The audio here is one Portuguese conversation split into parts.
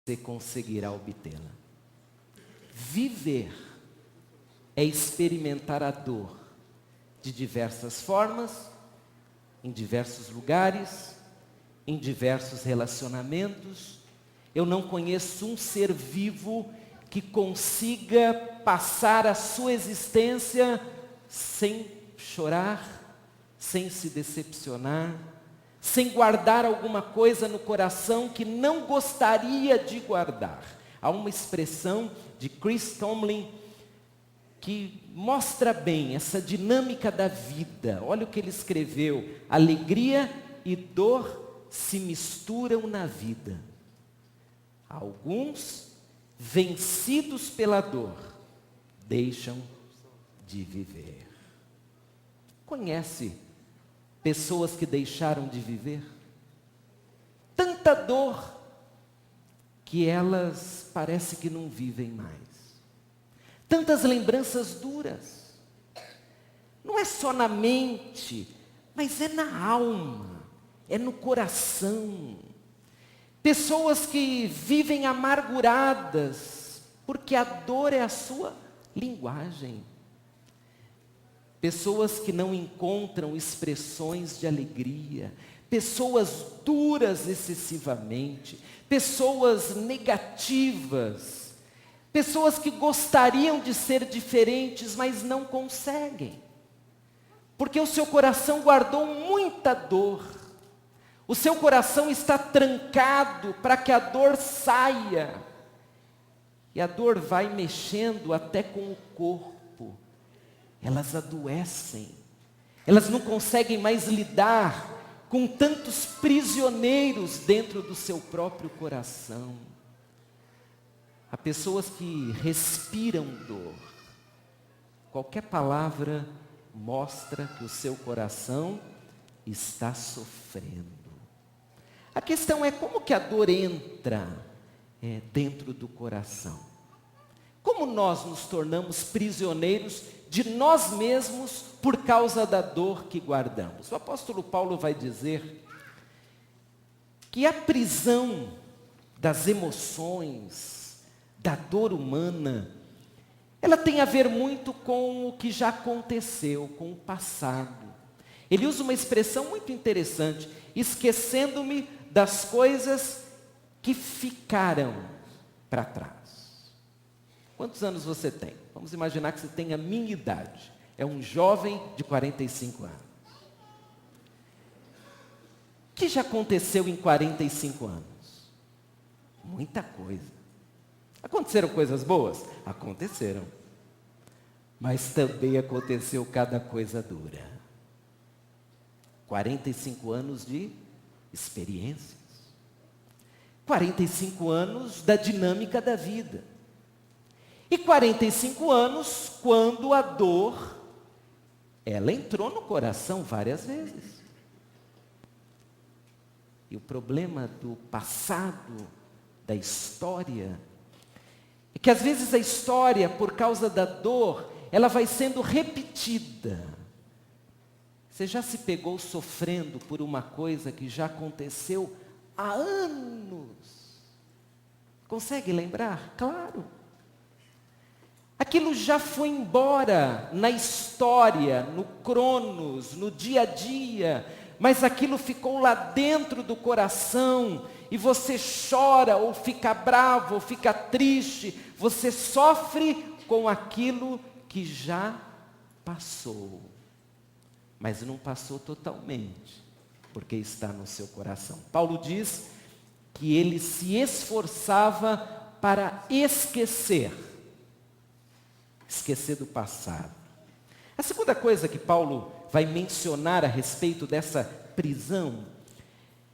você conseguirá obtê-la. Viver é experimentar a dor de diversas formas, em diversos lugares, em diversos relacionamentos. Eu não conheço um ser vivo que consiga passar a sua existência sem chorar, sem se decepcionar, sem guardar alguma coisa no coração que não gostaria de guardar. Há uma expressão de Chris Tomlin que mostra bem essa dinâmica da vida. Olha o que ele escreveu: alegria e dor se misturam na vida. Alguns, vencidos pela dor, deixam de viver. Conhece pessoas que deixaram de viver? Tanta dor que elas parece que não vivem mais. Tantas lembranças duras. Não é só na mente, mas é na alma, é no coração. Pessoas que vivem amarguradas, porque a dor é a sua linguagem. Pessoas que não encontram expressões de alegria. Pessoas duras excessivamente. Pessoas negativas. Pessoas que gostariam de ser diferentes, mas não conseguem. Porque o seu coração guardou muita dor. O seu coração está trancado para que a dor saia. E a dor vai mexendo até com o corpo. Elas adoecem. Elas não conseguem mais lidar com tantos prisioneiros dentro do seu próprio coração. Há pessoas que respiram dor. Qualquer palavra mostra que o seu coração está sofrendo. A questão é como que a dor entra dentro do coração. Como nós nos tornamos prisioneiros de nós mesmos por causa da dor que guardamos. O apóstolo Paulo vai dizer que a prisão das emoções, da dor humana, ela tem a ver muito com o que já aconteceu, com o passado. Ele usa uma expressão muito interessante: esquecendo-me das coisas que ficaram para trás. Quantos anos você tem? Vamos imaginar que você tem a minha idade. É um jovem de 45 anos. O que já aconteceu em 45 anos? Muita coisa. Aconteceram coisas boas? Aconteceram. Mas também aconteceu cada coisa dura. 45 anos de experiências. 45 anos da dinâmica da vida. E 45 anos quando a dor, ela entrou no coração várias vezes. E o problema do passado, da história, é que às vezes a história, por causa da dor, ela vai sendo repetida. Você já se pegou sofrendo por uma coisa que já aconteceu há anos? Consegue lembrar? Claro. Aquilo já foi embora na história, no cronos, no dia a dia, mas aquilo ficou lá dentro do coração, e você chora, ou fica bravo, ou fica triste, você sofre com aquilo que já passou. Mas não passou totalmente, porque está no seu coração. Paulo diz que ele se esforçava para esquecer do passado. A segunda coisa que Paulo vai mencionar a respeito dessa prisão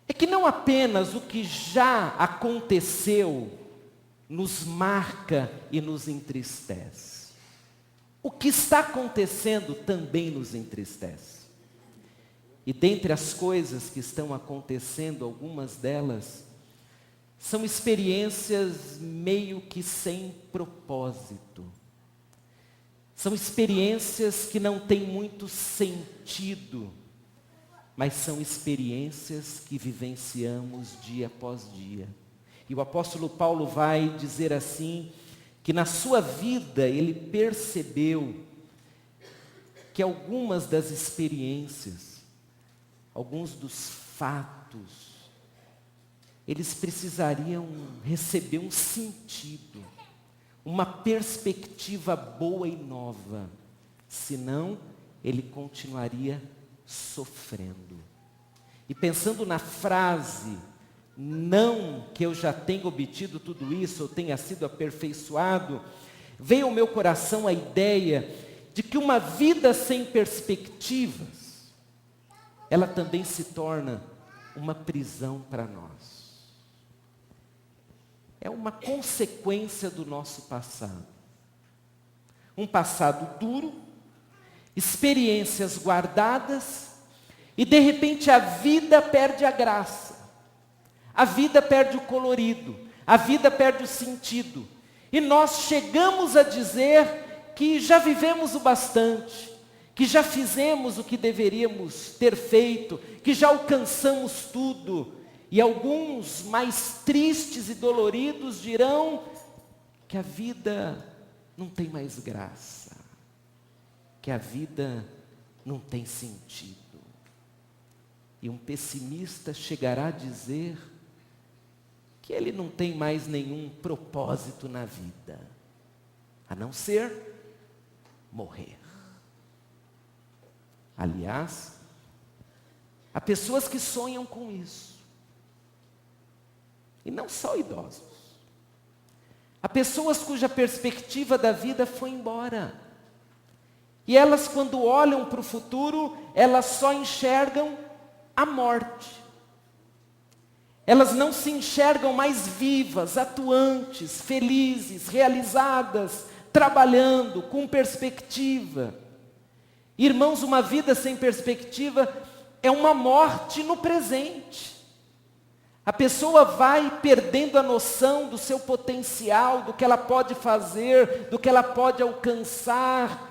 é que não apenas o que já aconteceu nos marca e nos entristece. O que está acontecendo também nos entristece. E dentre as coisas que estão acontecendo, algumas delas são experiências meio que sem propósito. São experiências que não têm muito sentido, mas são experiências que vivenciamos dia após dia. E o apóstolo Paulo vai dizer assim, que na sua vida ele percebeu que algumas das experiências, alguns dos fatos, eles precisariam receber um sentido, uma perspectiva boa e nova, senão ele continuaria sofrendo. E pensando na frase, não que eu já tenha obtido tudo isso, ou tenha sido aperfeiçoado, veio ao meu coração a ideia de que uma vida sem perspectivas, ela também se torna uma prisão para nós. É uma consequência do nosso passado. Um passado duro, experiências guardadas, e de repente a vida perde a graça. A vida perde o colorido, a vida perde o sentido. E nós chegamos a dizer que já vivemos o bastante, que já fizemos o que deveríamos ter feito, que já alcançamos tudo. E alguns mais tristes e doloridos dirão que a vida não tem mais graça, que a vida não tem sentido. E um pessimista chegará a dizer que ele não tem mais nenhum propósito na vida, a não ser morrer. Aliás, há pessoas que sonham com isso. E não só idosos. Há pessoas cuja perspectiva da vida foi embora. E elas, quando olham para o futuro, elas só enxergam a morte. Elas não se enxergam mais vivas, atuantes, felizes, realizadas, trabalhando, com perspectiva. Irmãos, uma vida sem perspectiva é uma morte no presente. A pessoa vai perdendo a noção do seu potencial, do que ela pode fazer, do que ela pode alcançar.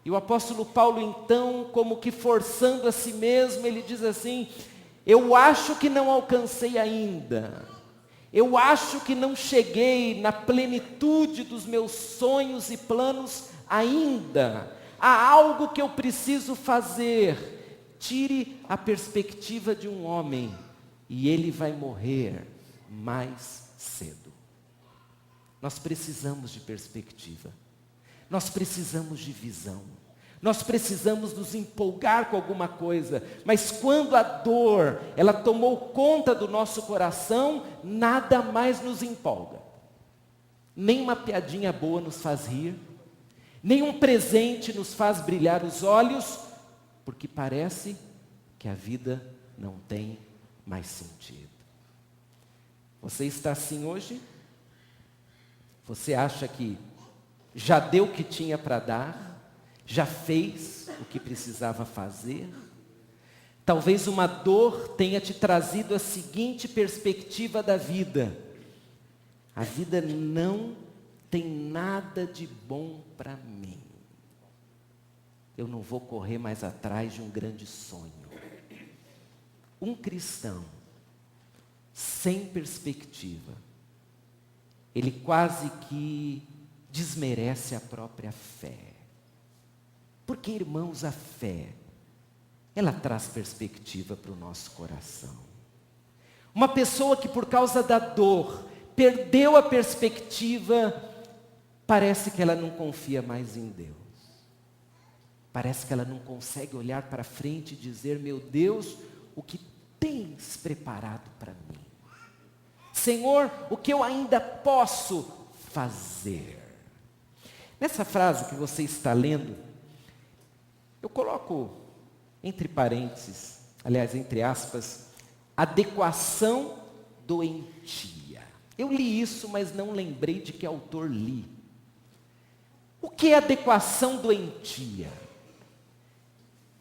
E o apóstolo Paulo, então, como que forçando a si mesmo, ele diz assim: eu acho que não alcancei ainda. Eu acho que não cheguei na plenitude dos meus sonhos e planos ainda. Há algo que eu preciso fazer. Tire a perspectiva de um homem e ele vai morrer mais cedo. Nós precisamos de perspectiva. Nós precisamos de visão. Nós precisamos nos empolgar com alguma coisa, mas quando a dor, ela tomou conta do nosso coração, nada mais nos empolga. Nem uma piadinha boa nos faz rir, nem um presente nos faz brilhar os olhos, porque parece que a vida não tem mais sentido. Você está assim hoje? Você acha que já deu o que tinha para dar? Já fez o que precisava fazer? Talvez uma dor tenha te trazido a seguinte perspectiva da vida: a vida não tem nada de bom para mim. Eu não vou correr mais atrás de um grande sonho. Um cristão sem perspectiva, ele quase que desmerece a própria fé. Porque, irmãos, a fé, ela traz perspectiva para o nosso coração. Uma pessoa que por causa da dor perdeu a perspectiva, parece que ela não confia mais em Deus. Parece que ela não consegue olhar para frente e dizer: meu Deus, o que tens preparado para mim? Senhor, o que eu ainda posso fazer? Nessa frase que você está lendo, eu coloco entre parênteses, aliás, entre aspas, adequação doentia. Eu li isso, mas não lembrei de que autor li. O que é adequação doentia?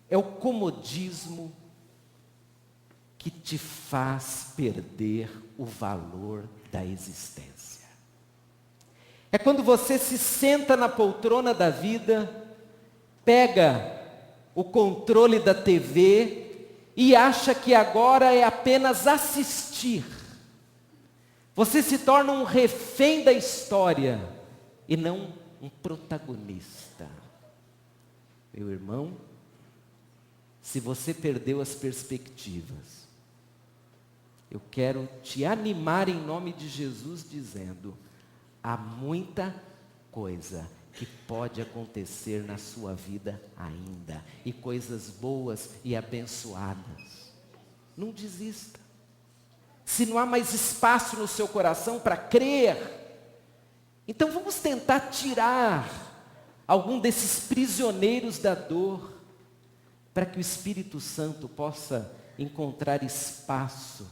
É o comodismo que te faz perder o valor da existência. É quando você se senta na poltrona da vida, pega o controle da TV e acha que agora é apenas assistir. Você se torna um refém da história e não um protagonista. Meu irmão, se você perdeu as perspectivas, eu quero te animar em nome de Jesus dizendo: há muita coisa que pode acontecer na sua vida ainda, e coisas boas e abençoadas. Não desista. Se não há mais espaço no seu coração para crer, então vamos tentar tirar algum desses prisioneiros da dor, para que o Espírito Santo possa encontrar espaço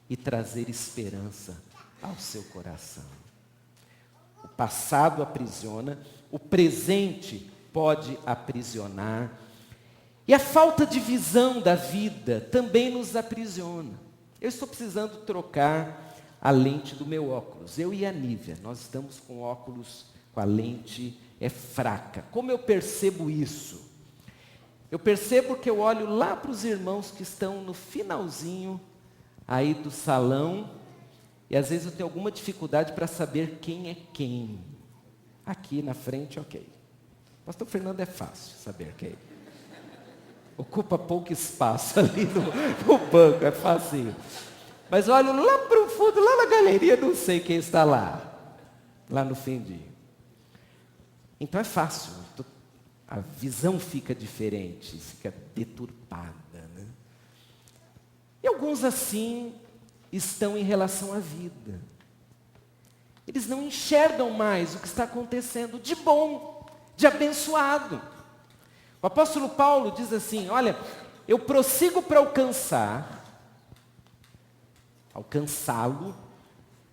e trazer esperança ao seu coração. O passado aprisiona, o presente pode aprisionar, e a falta de visão da vida também nos aprisiona. Eu estou precisando trocar a lente do meu óculos. Eu e a Nívia, nós estamos com óculos com a lente fraca. Como eu percebo isso? Eu percebo que eu olho lá para os irmãos que estão no finalzinho aí do salão, e às vezes eu tenho alguma dificuldade para saber quem é quem. Aqui na frente, ok. Pastor Fernando é fácil saber quem. Ocupa pouco espaço ali no banco, é fácil. Mas olho lá para o fundo, lá na galeria, não sei quem está lá no fim. Então é fácil, a visão fica diferente, fica deturpada, né? E alguns assim estão em relação à vida. Eles não enxergam mais o que está acontecendo de bom, de abençoado. O apóstolo Paulo diz assim: olha, eu prossigo para alcançá-lo,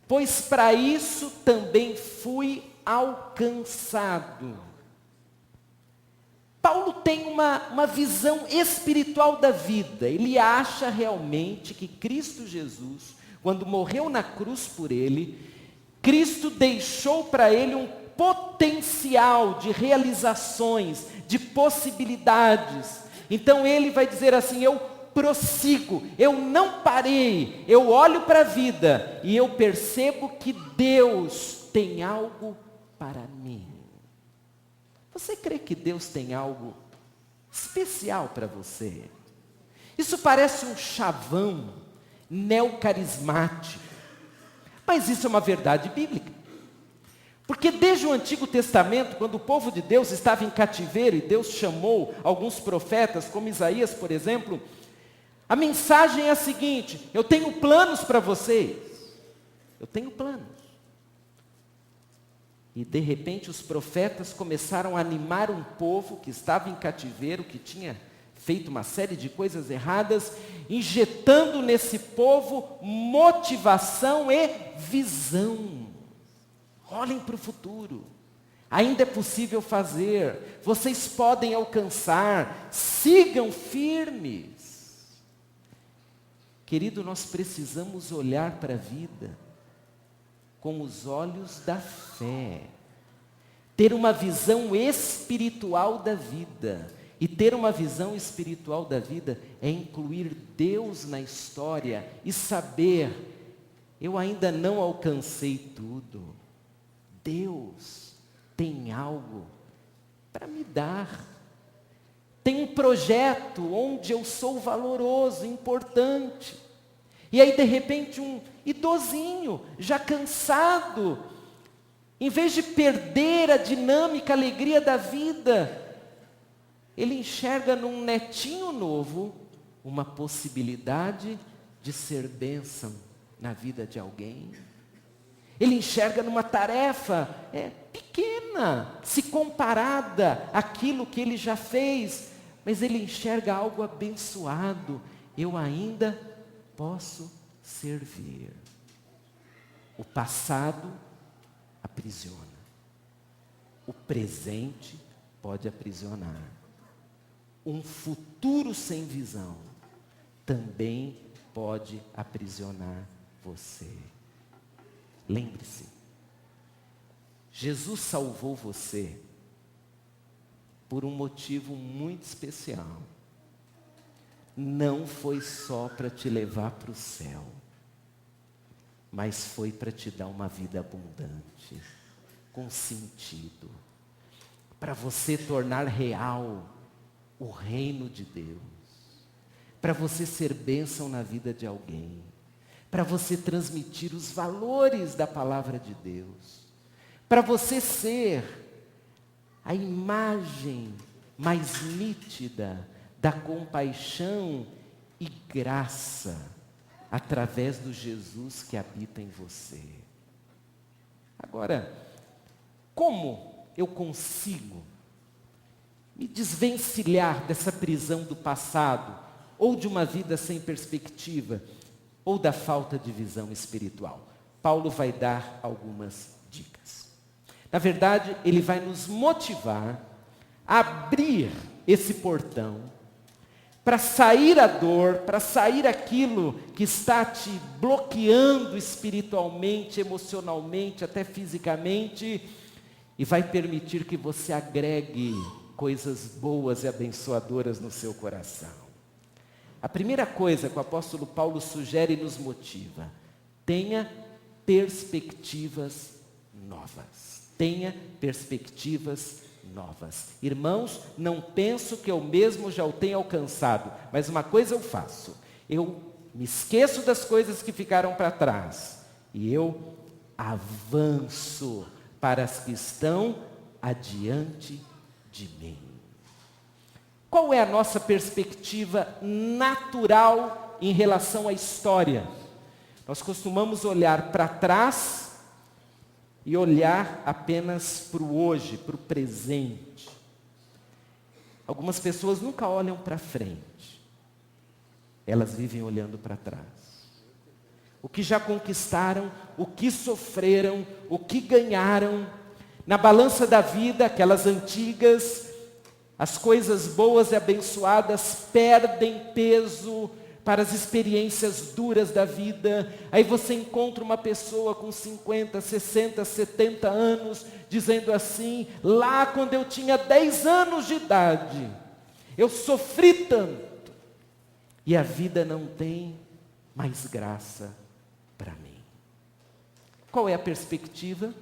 pois para isso também fui alcançado. Paulo tem uma visão espiritual da vida. Ele acha realmente que Cristo Jesus, quando morreu na cruz por ele, Cristo deixou para ele um potencial de realizações, de possibilidades. Então ele vai dizer assim: eu prossigo, eu não parei, eu olho para a vida e eu percebo que Deus tem algo para mim. Você crê que Deus tem algo especial para você? Isso parece um chavão neocarismático, mas isso é uma verdade bíblica. Porque desde o Antigo Testamento, quando o povo de Deus estava em cativeiro e Deus chamou alguns profetas, como Isaías, por exemplo, a mensagem é a seguinte: eu tenho planos para vocês. Eu tenho planos. E de repente os profetas começaram a animar um povo que estava em cativeiro, que tinha feito uma série de coisas erradas, injetando nesse povo motivação e visão. Olhem para o futuro. Ainda é possível fazer. Vocês podem alcançar. Sigam firmes. Querido, nós precisamos olhar para a vida com os olhos da fé. Ter uma visão espiritual da vida. E ter uma visão espiritual da vida é incluir Deus na história e saber: eu ainda não alcancei tudo. Deus tem algo para me dar. Tem um projeto onde eu sou valoroso, importante. E aí de repente um idosinho, já cansado, em vez de perder a dinâmica, a alegria da vida, ele enxerga num netinho novo uma possibilidade de ser bênção na vida de alguém. Ele enxerga numa tarefa pequena, se comparada àquilo que ele já fez, mas ele enxerga algo abençoado. Eu ainda posso servir. O passado aprisiona. O presente pode aprisionar. Um futuro sem visão também pode aprisionar você. Lembre-se, Jesus salvou você por um motivo muito especial. Não foi só para te levar para o céu. mas foi para te dar uma vida abundante, com sentido, para você tornar real o reino de Deus, para você ser bênção na vida de alguém, para você transmitir os valores da palavra de Deus, para você ser a imagem mais nítida da compaixão e graça através do Jesus que habita em você. Agora, como eu consigo me desvencilhar dessa prisão do passado, ou de uma vida sem perspectiva, ou da falta de visão espiritual? Paulo vai dar algumas dicas. Na verdade, ele vai nos motivar a abrir esse portão, para sair a dor, para sair aquilo que está te bloqueando espiritualmente, emocionalmente, até fisicamente, e vai permitir que você agregue coisas boas e abençoadoras no seu coração. A primeira coisa que o apóstolo Paulo sugere e nos motiva: tenha perspectivas novas. Tenha perspectivas novas. Irmãos, não penso que eu mesmo já o tenha alcançado, mas uma coisa eu faço: eu me esqueço das coisas que ficaram para trás e eu avanço para as que estão adiante de mim. Qual é a nossa perspectiva natural em relação à história? Nós costumamos olhar para trás e olhar apenas para o hoje, para o presente. Algumas pessoas nunca olham para frente. Elas vivem olhando para trás. O que já conquistaram, o que sofreram, o que ganharam. Na balança da vida, aquelas antigas, as coisas boas e abençoadas perdem peso para as experiências duras da vida. Aí você encontra uma pessoa com 50, 60, 70 anos, dizendo assim: lá quando eu tinha 10 anos de idade, eu sofri tanto, e a vida não tem mais graça para mim. Qual é a perspectiva?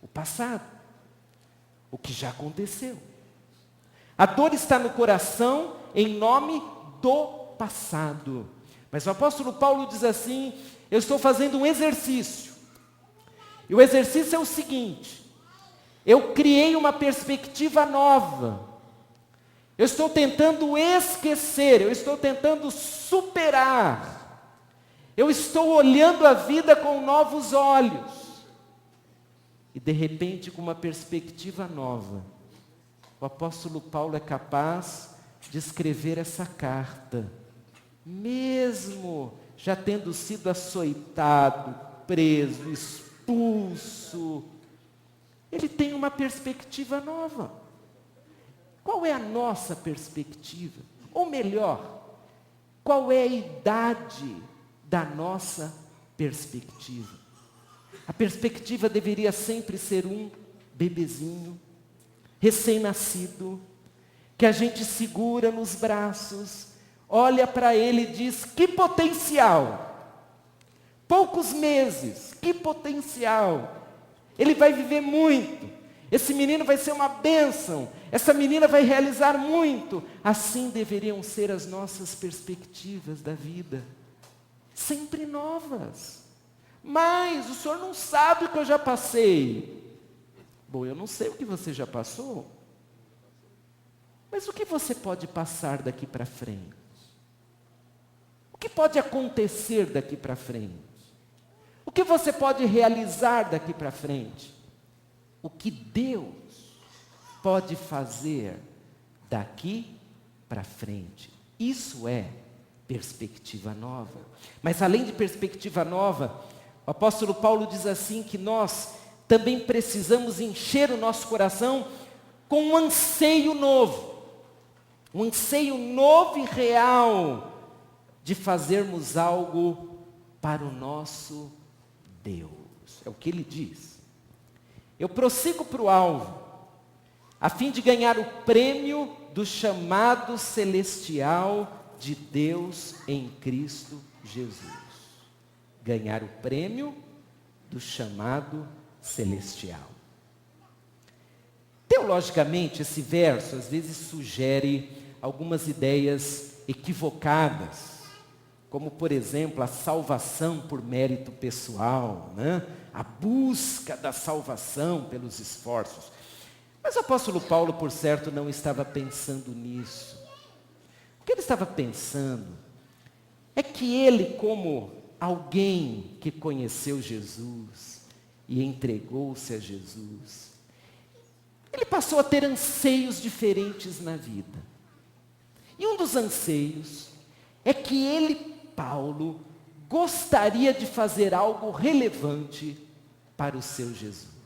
O passado, o que já aconteceu. A dor está no coração em nome do passado. Mas o apóstolo Paulo diz assim: eu estou fazendo um exercício. E o exercício é o seguinte: eu criei uma perspectiva nova. Eu estou tentando esquecer, eu estou tentando superar. Eu estou olhando a vida com novos olhos. E de repente, com uma perspectiva nova, o apóstolo Paulo é capaz de escrever essa carta, mesmo já tendo sido açoitado, preso, expulso. Ele tem uma perspectiva nova. Qual é a nossa perspectiva? Ou melhor, qual é a idade da nossa perspectiva? A perspectiva deveria sempre ser um bebezinho, recém-nascido, que a gente segura nos braços, olha para ele e diz: que potencial! Poucos meses, que potencial! Ele vai viver muito, esse menino vai ser uma bênção, essa menina vai realizar muito. Assim deveriam ser as nossas perspectivas da vida, sempre novas. Mas o senhor não sabe o que eu já passei. Bom, eu não sei o que você já passou, mas o que você pode passar daqui para frente? O que pode acontecer daqui para frente? O que você pode realizar daqui para frente? O que Deus pode fazer daqui para frente? Isso é perspectiva nova. Mas além de perspectiva nova, o apóstolo Paulo diz assim que nós também precisamos encher o nosso coração com um anseio novo e real de fazermos algo para o nosso Deus. É o que ele diz. Eu prossigo para o alvo, a fim de ganhar o prêmio do chamado celestial de Deus em Cristo Jesus. ganhar o prêmio do chamado celestial. Teologicamente, esse verso às vezes sugere algumas ideias equivocadas, como, por exemplo, a salvação por mérito pessoal, né? A busca da salvação pelos esforços. Mas o apóstolo Paulo, por certo, não estava pensando nisso. O que ele estava pensando é que ele, como alguém que conheceu Jesus e entregou-se a Jesus, ele passou a ter anseios diferentes na vida. E um dos anseios é que ele, Paulo, gostaria de fazer algo relevante para o seu Jesus.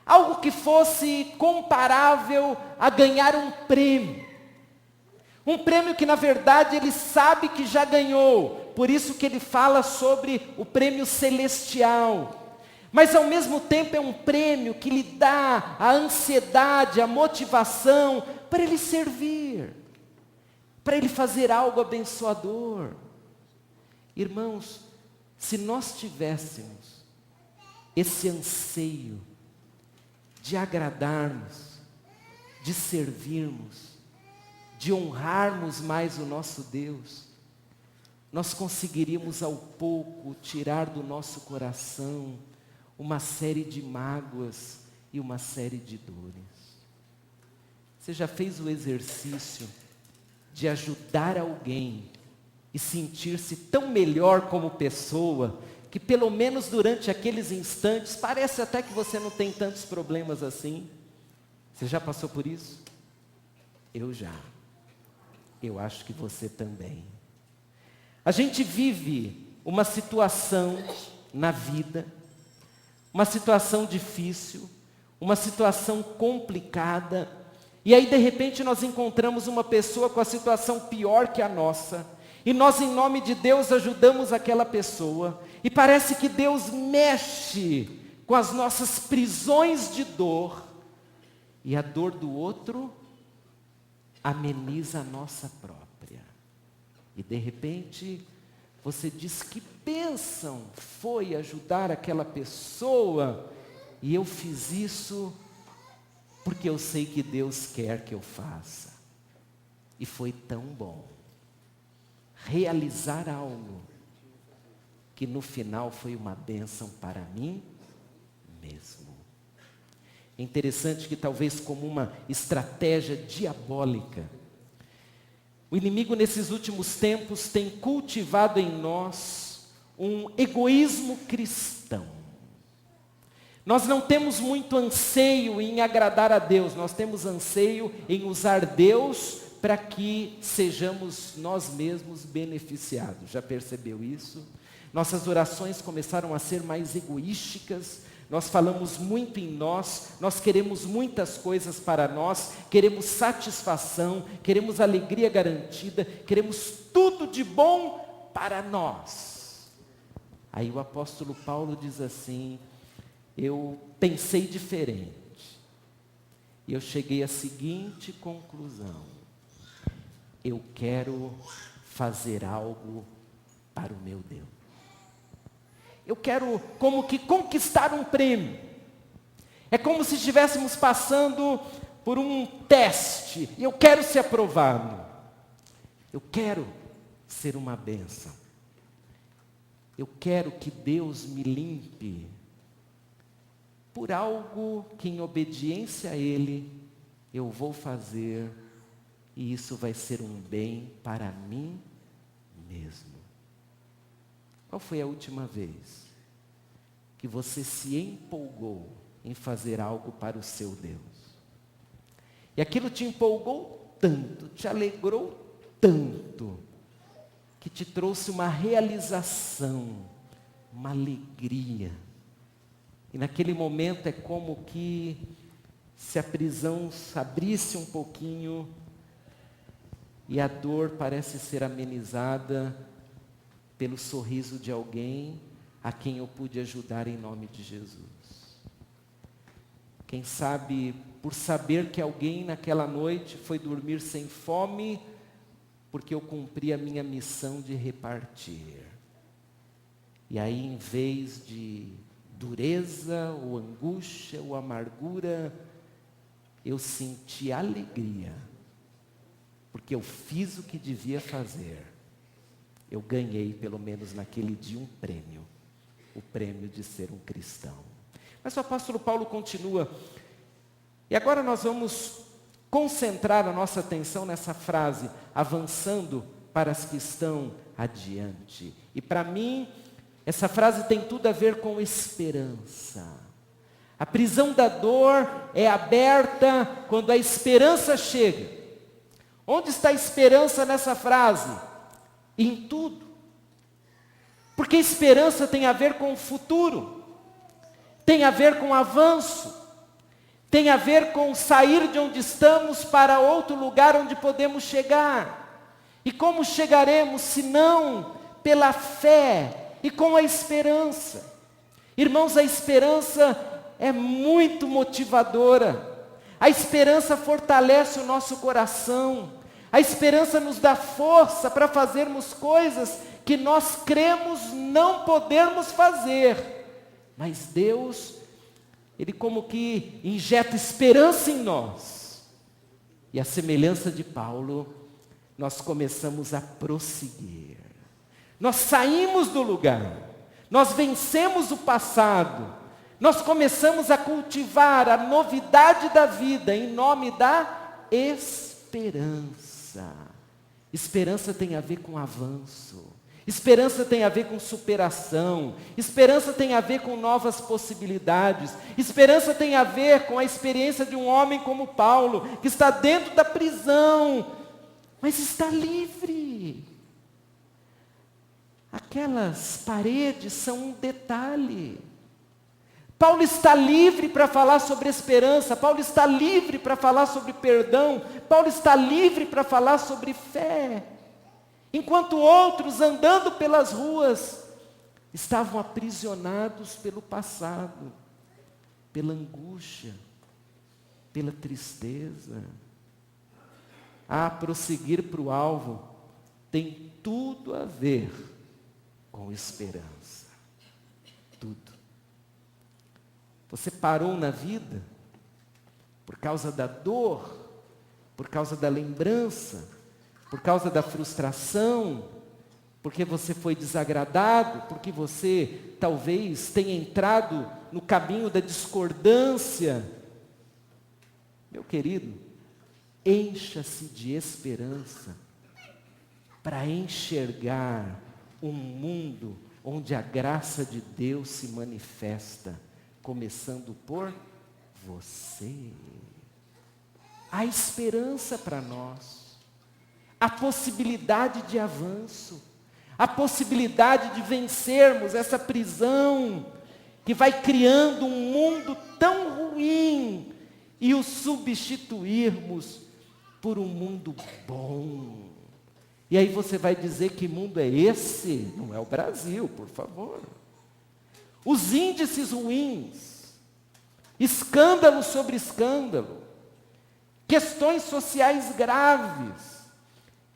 Algo que fosse comparável a ganhar um prêmio. Um prêmio que, na verdade, ele sabe que já ganhou. Por isso que ele fala sobre o prêmio celestial. Mas, ao mesmo tempo, é um prêmio que lhe dá a ansiedade, a motivação para ele servir, para ele fazer algo abençoador. Irmãos, se nós tivéssemos esse anseio de agradarmos, de servirmos, de honrarmos mais o nosso Deus, nós conseguiríamos ao pouco tirar do nosso coração uma série de mágoas e uma série de dores. Você já fez o exercício de ajudar alguém e sentir-se tão melhor como pessoa, que pelo menos durante aqueles instantes, parece até que você não tem tantos problemas assim? Você já passou por isso? Eu já. Eu acho que você também. A gente vive uma situação na vida, uma situação difícil, uma situação complicada, e aí de repente nós encontramos uma pessoa com a situação pior que a nossa, e nós em nome de Deus ajudamos aquela pessoa, e parece que Deus mexe com as nossas prisões de dor, e a dor do outro ameniza a nossa própria. E de repente você diz: que bênção foi ajudar aquela pessoa, e eu fiz isso porque eu sei que Deus quer que eu faça. E foi tão bom realizar algo que no final foi uma bênção para mim mesmo. É interessante que talvez como uma estratégia diabólica, o inimigo nesses últimos tempos tem cultivado em nós um egoísmo cristão. Nós não temos muito anseio em agradar a Deus, nós temos anseio em usar Deus para que sejamos nós mesmos beneficiados. Já percebeu isso? Nossas orações começaram a ser mais egoísticas, nós falamos muito em nós queremos muitas coisas para nós, queremos satisfação, queremos alegria garantida, queremos tudo de bom para nós. Aí o apóstolo Paulo diz assim: eu pensei diferente, e eu cheguei à seguinte conclusão: eu quero fazer algo para o meu Deus. Eu quero como que conquistar um prêmio. É como se estivéssemos passando por um teste, e eu quero ser aprovado. Eu quero ser uma bênção. Eu quero que Deus me limpe por algo que, em obediência a Ele, eu vou fazer, e isso vai ser um bem para mim mesmo. Qual foi a última vez que você se empolgou em fazer algo para o seu Deus? E aquilo te empolgou tanto, te alegrou tanto, que te trouxe uma realização, uma alegria. E naquele momento é como que se a prisão abrisse um pouquinho e a dor parece ser amenizada pelo sorriso de alguém a quem eu pude ajudar em nome de Jesus. Quem sabe, por saber que alguém naquela noite foi dormir sem fome, porque eu cumpri a minha missão de repartir. E aí, em vez de dureza, ou angústia, ou amargura, eu senti alegria, porque eu fiz o que devia fazer. Eu ganhei, pelo menos naquele dia, um prêmio, o prêmio de ser um cristão. Mas o apóstolo Paulo continua, e agora nós vamos concentrar a nossa atenção nessa frase, avançando para as que estão adiante. E para mim, essa frase tem tudo a ver com esperança. A prisão da dor é aberta quando a esperança chega. Onde está a esperança nessa frase? Em tudo. Porque esperança tem a ver com o futuro, tem a ver com avanço, tem a ver com sair de onde estamos para outro lugar onde podemos chegar. E como chegaremos se não pela fé e com a esperança? Irmãos, a esperança é muito motivadora. A esperança fortalece o nosso coração. A esperança nos dá força para fazermos coisas que nós cremos não podermos fazer. Mas Deus, Ele como que injeta esperança em nós. E a semelhança de Paulo, nós começamos a prosseguir. Nós saímos do lugar. Nós vencemos o passado. Nós começamos a cultivar a novidade da vida em nome da esperança. Esperança tem a ver com avanço. Esperança tem a ver com superação. Esperança tem a ver com novas possibilidades. Esperança tem a ver com a experiência de um homem como Paulo, que está dentro da prisão, mas está livre. Aquelas paredes são um detalhe. Paulo está livre para falar sobre esperança, Paulo está livre para falar sobre perdão, Paulo está livre para falar sobre fé. Enquanto outros, andando pelas ruas, estavam aprisionados pelo passado, pela angústia, pela tristeza. Prosseguir para o alvo tem tudo a ver com esperança. Tudo. Você parou na vida por causa da dor, por causa da lembrança, por causa da frustração, porque você foi desagradado, porque você talvez tenha entrado no caminho da discordância. Meu querido, encha-se de esperança para enxergar um mundo onde a graça de Deus se manifesta, começando por você. Há esperança para nós, a possibilidade de avanço, a possibilidade de vencermos essa prisão que vai criando um mundo tão ruim e o substituirmos por um mundo bom. E aí você vai dizer: que mundo é esse? Não é o Brasil, por favor. Os índices ruins, escândalo sobre escândalo, questões sociais graves.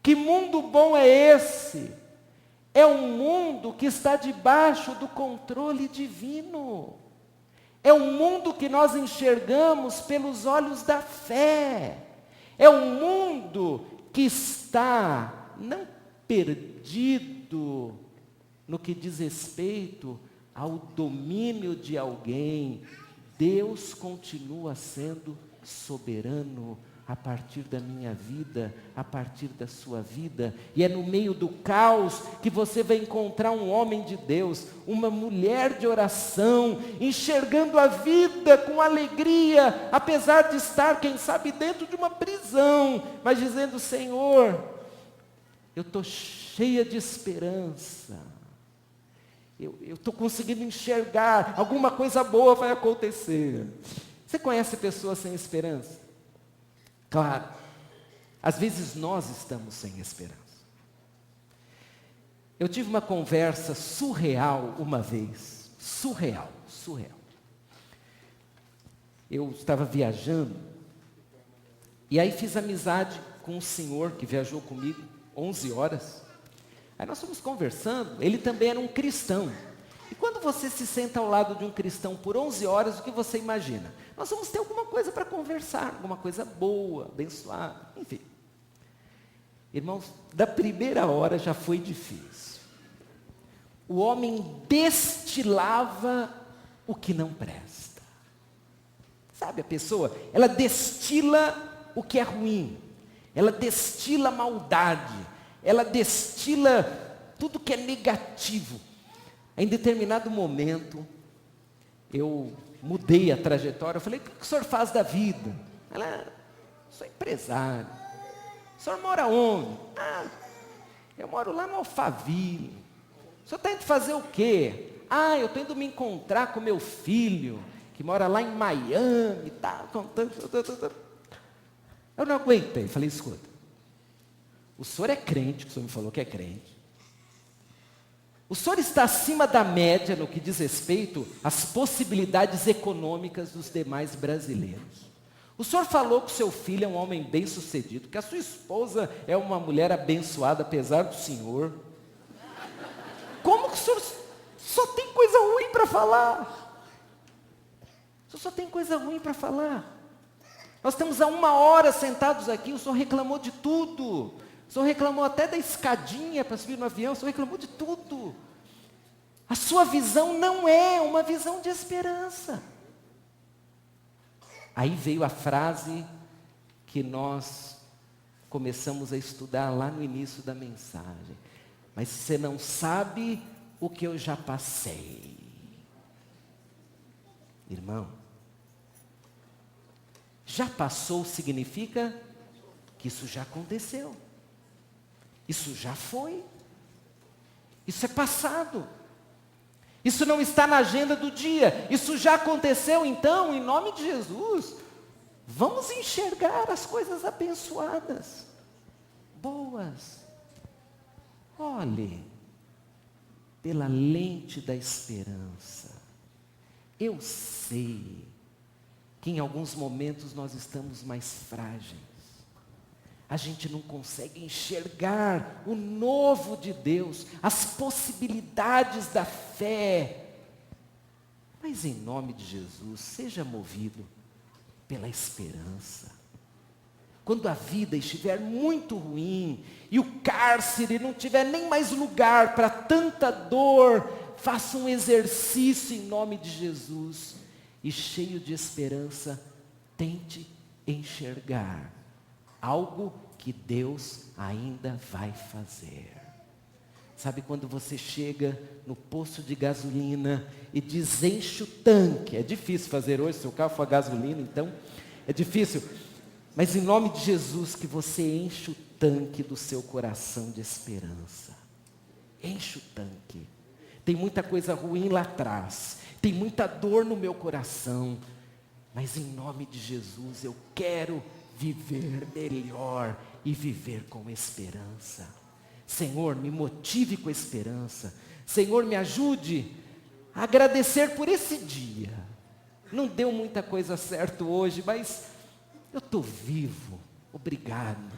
Que mundo bom é esse? É um mundo que está debaixo do controle divino. É um mundo que nós enxergamos pelos olhos da fé. É um mundo que está não perdido no que diz respeito ao domínio de alguém. Deus continua sendo soberano a partir da minha vida, a partir da sua vida. E é no meio do caos que você vai encontrar um homem de Deus, uma mulher de oração, enxergando a vida com alegria, apesar de estar, quem sabe, dentro de uma prisão, mas dizendo: Senhor, eu estou cheia de esperança. Eu estou conseguindo enxergar, alguma coisa boa vai acontecer. Você conhece pessoas sem esperança? Claro, às vezes nós estamos sem esperança. Eu tive uma conversa surreal uma vez, surreal. Eu estava viajando, e aí fiz amizade com um senhor que viajou comigo 11 horas. Aí nós fomos conversando, ele também era um cristão. E quando você se senta ao lado de um cristão por 11 horas, o que você imagina? Nós vamos ter alguma coisa para conversar, alguma coisa boa, abençoada, enfim. Irmãos, da primeira hora já foi difícil. O homem destilava o que não presta. Sabe a pessoa? Ela destila o que é ruim. Ela destila a maldade. Ela destila tudo que é negativo. Em determinado momento, eu mudei a trajetória. Eu falei, o que o senhor faz da vida? Ela, sou empresário. O senhor mora onde? Eu moro lá no Alphaville. O senhor está indo fazer o quê? Eu estou indo me encontrar com meu filho, que mora lá em Miami. Eu não aguentei. Falei, escuta, o senhor é crente, que o senhor me falou que é crente. O senhor está acima da média no que diz respeito às possibilidades econômicas dos demais brasileiros. O senhor falou que o seu filho é um homem bem-sucedido, que a sua esposa é uma mulher abençoada, apesar do senhor. Como que o senhor só tem coisa ruim para falar? O senhor só tem coisa ruim para falar. Nós estamos há 1 hora sentados aqui, o senhor reclamou de tudo. O senhor reclamou até da escadinha para subir no avião, o senhor reclamou de tudo. A sua visão não é uma visão de esperança. Aí veio a frase que nós começamos a estudar lá no início da mensagem. Mas você não sabe o que eu já passei. Irmão, já passou significa que isso já aconteceu. Isso já foi. Isso é passado. Isso não está na agenda do dia. Isso já aconteceu, então, em nome de Jesus. Vamos enxergar as coisas abençoadas, boas. Olhe pela lente da esperança. Eu sei que em alguns momentos nós estamos mais frágeis. A gente não consegue enxergar o novo de Deus, as possibilidades da fé. Mas em nome de Jesus, seja movido pela esperança. Quando a vida estiver muito ruim e o cárcere não tiver nem mais lugar para tanta dor, faça um exercício em nome de Jesus e cheio de esperança, tente enxergar algo que Deus ainda vai fazer. Sabe quando você chega no posto de gasolina e desenche o tanque? É difícil fazer hoje, se o carro for a gasolina, então é difícil. Mas em nome de Jesus, que você enche o tanque do seu coração de esperança. Enche o tanque. Tem muita coisa ruim lá atrás. Tem muita dor no meu coração. Mas em nome de Jesus, eu quero viver melhor e viver com esperança. Senhor, me motive com esperança. Senhor, me ajude a agradecer por esse dia. Não deu muita coisa certo hoje, mas eu estou vivo. Obrigado.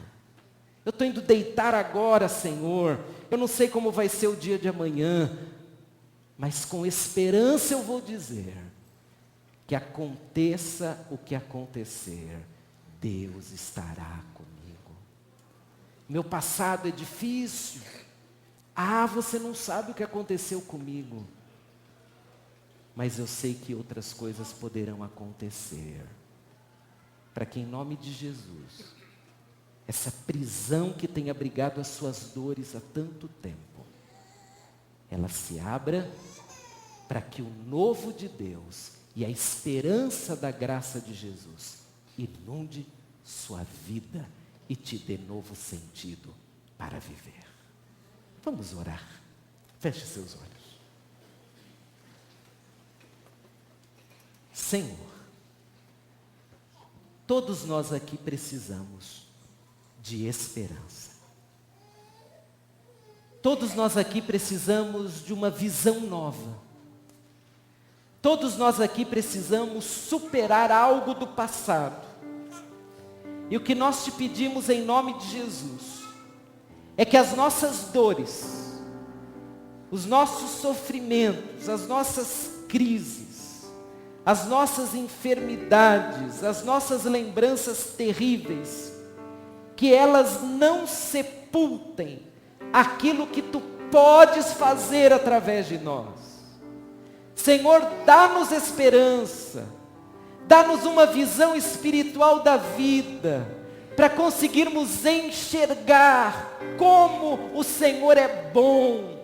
Eu estou indo deitar agora, Senhor. Eu não sei como vai ser o dia de amanhã, mas com esperança eu vou dizer que aconteça o que acontecer, Deus estará comigo. Meu passado é difícil. Você não sabe o que aconteceu comigo. Mas eu sei que outras coisas poderão acontecer. Para que em nome de Jesus, essa prisão que tem abrigado as suas dores há tanto tempo, ela se abra para que o novo de Deus e a esperança da graça de Jesus inunde sua vida e te dê novo sentido para viver. Vamos orar. Feche seus olhos. Senhor, todos nós aqui precisamos de esperança. Todos nós aqui precisamos de uma visão nova. Todos nós aqui precisamos superar algo do passado. E o que nós te pedimos em nome de Jesus é que as nossas dores, os nossos sofrimentos, as nossas crises, as nossas enfermidades, as nossas lembranças terríveis, que elas não sepultem aquilo que Tu podes fazer através de nós. Senhor, dá-nos esperança, dá-nos uma visão espiritual da vida, para conseguirmos enxergar como o Senhor é bom,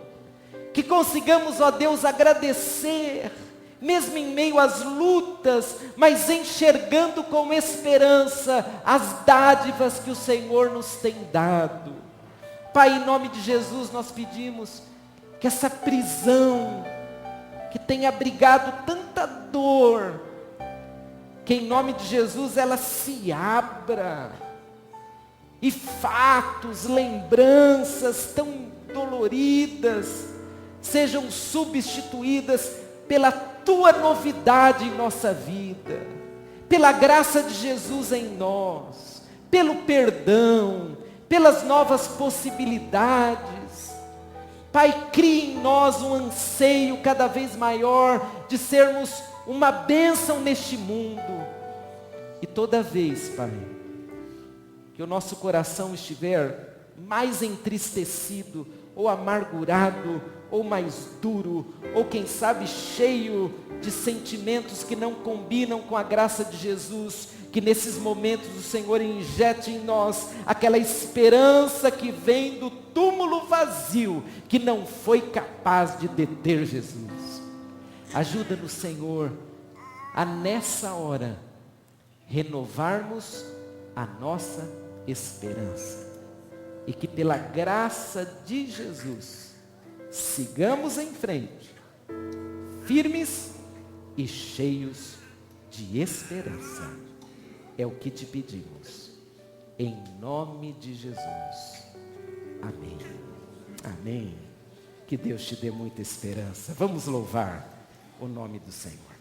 que consigamos, ó Deus, agradecer, mesmo em meio às lutas, mas enxergando com esperança as dádivas que o Senhor nos tem dado. Pai, em nome de Jesus, nós pedimos que essa prisão, que tem abrigado tanta dor, que em nome de Jesus ela se abra, e fatos, lembranças tão doloridas, sejam substituídas pela Tua novidade em nossa vida, pela graça de Jesus em nós, pelo perdão, pelas novas possibilidades. Pai, crie em nós um anseio cada vez maior de sermos uma bênção neste mundo. E toda vez, Pai, que o nosso coração estiver mais entristecido, ou amargurado, ou mais duro, ou quem sabe cheio de sentimentos que não combinam com a graça de Jesus, que nesses momentos o Senhor injete em nós aquela esperança que vem do túmulo vazio, que não foi capaz de deter Jesus. Ajuda-nos, Senhor, a nessa hora renovarmos a nossa esperança, e que pela graça de Jesus sigamos em frente, firmes e cheios de esperança. É o que te pedimos, em nome de Jesus. Amém. Amém. Que Deus te dê muita esperança. Vamos louvar o nome do Senhor.